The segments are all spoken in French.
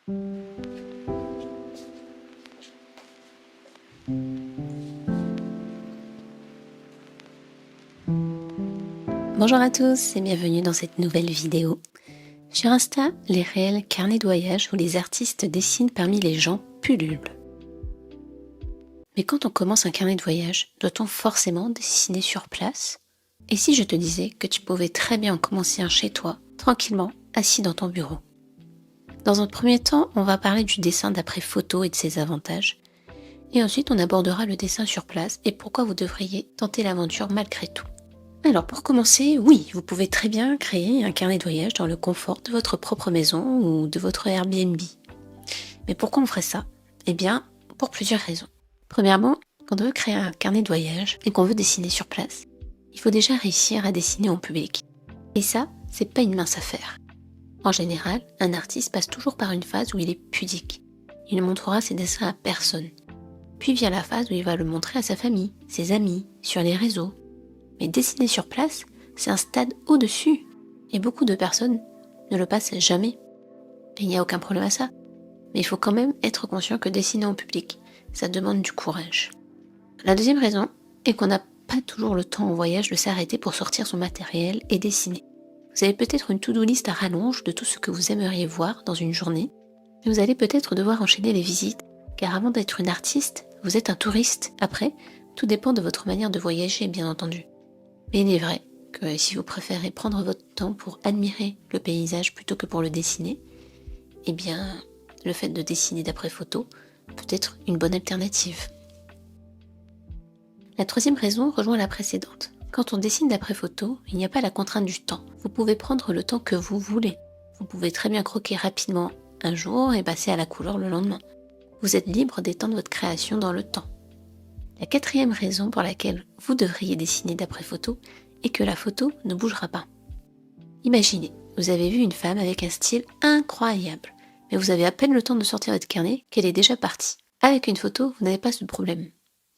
Bonjour à tous et bienvenue dans cette nouvelle vidéo. Sur Insta, les réels carnets de voyage où les artistes dessinent parmi les gens pullulent. Mais quand on commence un carnet de voyage, doit-on forcément dessiner sur place? Et si je te disais que tu pouvais très bien en commencer un chez toi, tranquillement, assis dans ton bureau? Dans un premier temps, on va parler du dessin d'après photo et de ses avantages. Et ensuite, on abordera le dessin sur place et pourquoi vous devriez tenter l'aventure malgré tout. Alors pour commencer, oui, vous pouvez très bien créer un carnet de voyage dans le confort de votre propre maison ou de votre Airbnb. Mais pourquoi on ferait ça? Eh bien, pour plusieurs raisons. Premièrement, quand on veut créer un carnet de voyage et qu'on veut dessiner sur place, il faut déjà réussir à dessiner en public. Et ça, c'est pas une mince affaire. En général, un artiste passe toujours par une phase où il est pudique. Il ne montrera ses dessins à personne. Puis vient la phase où il va le montrer à sa famille, ses amis, sur les réseaux. Mais dessiner sur place, c'est un stade au-dessus. Et beaucoup de personnes ne le passent jamais. Et il n'y a aucun problème à ça. Mais il faut quand même être conscient que dessiner en public, ça demande du courage. La deuxième raison est qu'on n'a pas toujours le temps en voyage de s'arrêter pour sortir son matériel et dessiner. Vous avez peut-être une to-do list à rallonge de tout ce que vous aimeriez voir dans une journée. Et vous allez peut-être devoir enchaîner les visites, car avant d'être une artiste, vous êtes un touriste. Après, tout dépend de votre manière de voyager, bien entendu. Mais il est vrai que si vous préférez prendre votre temps pour admirer le paysage plutôt que pour le dessiner, eh bien, le fait de dessiner d'après photo peut être une bonne alternative. La troisième raison rejoint la précédente. Quand on dessine d'après photo, il n'y a pas la contrainte du temps. Vous pouvez prendre le temps que vous voulez. Vous pouvez très bien croquer rapidement un jour et passer à la couleur le lendemain. Vous êtes libre d'étendre votre création dans le temps. La quatrième raison pour laquelle vous devriez dessiner d'après photo est que la photo ne bougera pas. Imaginez, vous avez vu une femme avec un style incroyable, mais vous avez à peine le temps de sortir votre carnet qu'elle est déjà partie. Avec une photo, vous n'avez pas ce problème.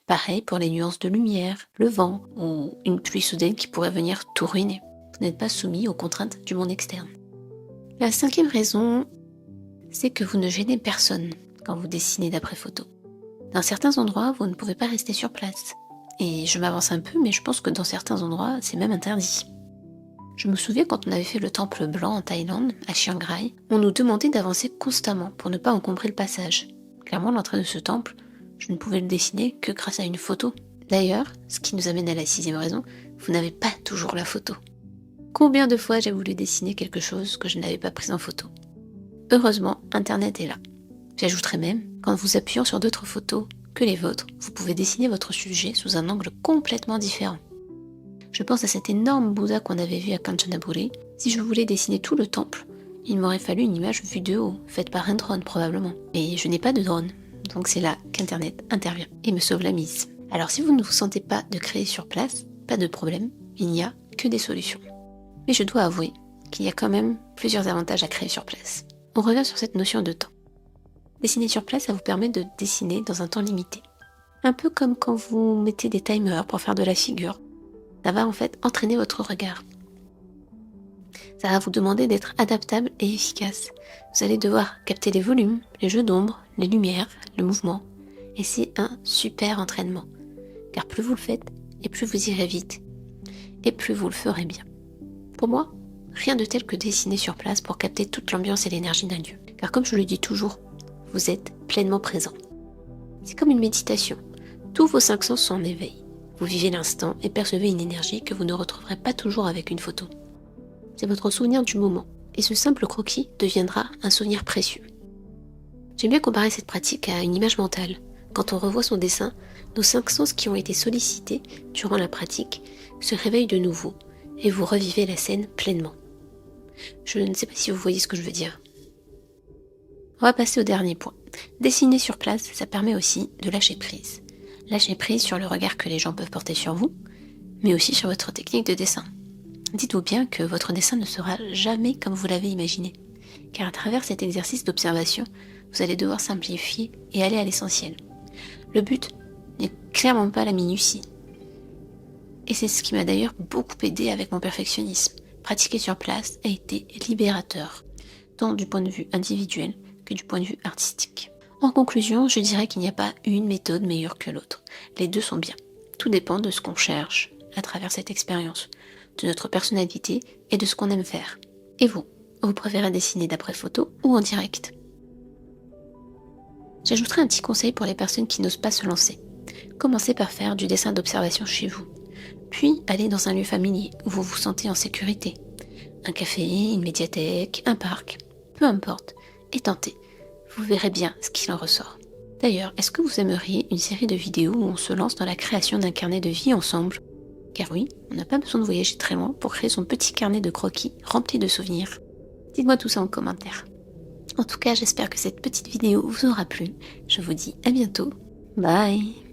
Pareil pour les nuances de lumière, le vent ou une pluie soudaine qui pourrait venir tout ruiner. Vous n'êtes pas soumis aux contraintes du monde externe. La cinquième raison, c'est que vous ne gênez personne quand vous dessinez d'après photo. Dans certains endroits, vous ne pouvez pas rester sur place. Et je m'avance un peu, mais je pense que dans certains endroits, c'est même interdit. Je me souviens quand on avait fait le temple blanc en Thaïlande, à Chiang Rai, on nous demandait d'avancer constamment pour ne pas encombrer le passage. Clairement, l'entrée de ce temple, je ne pouvais le dessiner que grâce à une photo. D'ailleurs, ce qui nous amène à la sixième raison, vous n'avez pas toujours la photo. Combien de fois j'ai voulu dessiner quelque chose que je n'avais pas pris en photo? Heureusement, Internet est là. J'ajouterais même, qu'en vous appuyant sur d'autres photos que les vôtres, vous pouvez dessiner votre sujet sous un angle complètement différent. Je pense à cet énorme Bouddha qu'on avait vu à Kanchanaburi. Si je voulais dessiner tout le temple, il m'aurait fallu une image vue de haut, faite par un drone probablement. Mais je n'ai pas de drone, donc c'est là qu'Internet intervient et me sauve la mise. Alors si vous ne vous sentez pas de créer sur place, pas de problème, il n'y a que des solutions. Mais je dois avouer qu'il y a quand même plusieurs avantages à créer sur place. On revient sur cette notion de temps. Dessiner sur place, ça vous permet de dessiner dans un temps limité. Un peu comme quand vous mettez des timers pour faire de la figure. Ça va en fait entraîner votre regard. Ça va vous demander d'être adaptable et efficace. Vous allez devoir capter les volumes, les jeux d'ombre, les lumières, le mouvement. Et c'est un super entraînement. Car plus vous le faites, et plus vous irez vite. Et plus vous le ferez bien. Pour moi, rien de tel que dessiner sur place pour capter toute l'ambiance et l'énergie d'un lieu. Car comme je le dis toujours, vous êtes pleinement présent. C'est comme une méditation. Tous vos 5 sens sont en éveil. Vous vivez l'instant et percevez une énergie que vous ne retrouverez pas toujours avec une photo. C'est votre souvenir du moment. Et ce simple croquis deviendra un souvenir précieux. J'aime bien comparer cette pratique à une image mentale. Quand on revoit son dessin, nos 5 sens qui ont été sollicités durant la pratique se réveillent de nouveau et vous revivez la scène pleinement. Je ne sais pas si vous voyez ce que je veux dire. On va passer au dernier point. Dessiner sur place, ça permet aussi de lâcher prise. Lâcher prise sur le regard que les gens peuvent porter sur vous, mais aussi sur votre technique de dessin. Dites-vous bien que votre dessin ne sera jamais comme vous l'avez imaginé, car à travers cet exercice d'observation, vous allez devoir simplifier et aller à l'essentiel. Le but n'est clairement pas la minutie. Et c'est ce qui m'a d'ailleurs beaucoup aidé avec mon perfectionnisme. Pratiquer sur place a été libérateur, tant du point de vue individuel que du point de vue artistique. En conclusion, je dirais qu'il n'y a pas une méthode meilleure que l'autre. Les deux sont bien. Tout dépend de ce qu'on cherche à travers cette expérience, de notre personnalité et de ce qu'on aime faire. Et vous préférez dessiner d'après photo ou en direct? J'ajouterai un petit conseil pour les personnes qui n'osent pas se lancer. Commencez par faire du dessin d'observation chez vous, puis allez dans un lieu familier où vous vous sentez en sécurité. Un café, une médiathèque, un parc, peu importe, et tentez. Vous verrez bien ce qu'il en ressort. D'ailleurs, est-ce que vous aimeriez une série de vidéos où on se lance dans la création d'un carnet de vie ensemble? Car oui, on n'a pas besoin de voyager très loin pour créer son petit carnet de croquis rempli de souvenirs. Dites-moi tout ça en commentaire. En tout cas, j'espère que cette petite vidéo vous aura plu. Je vous dis à bientôt. Bye!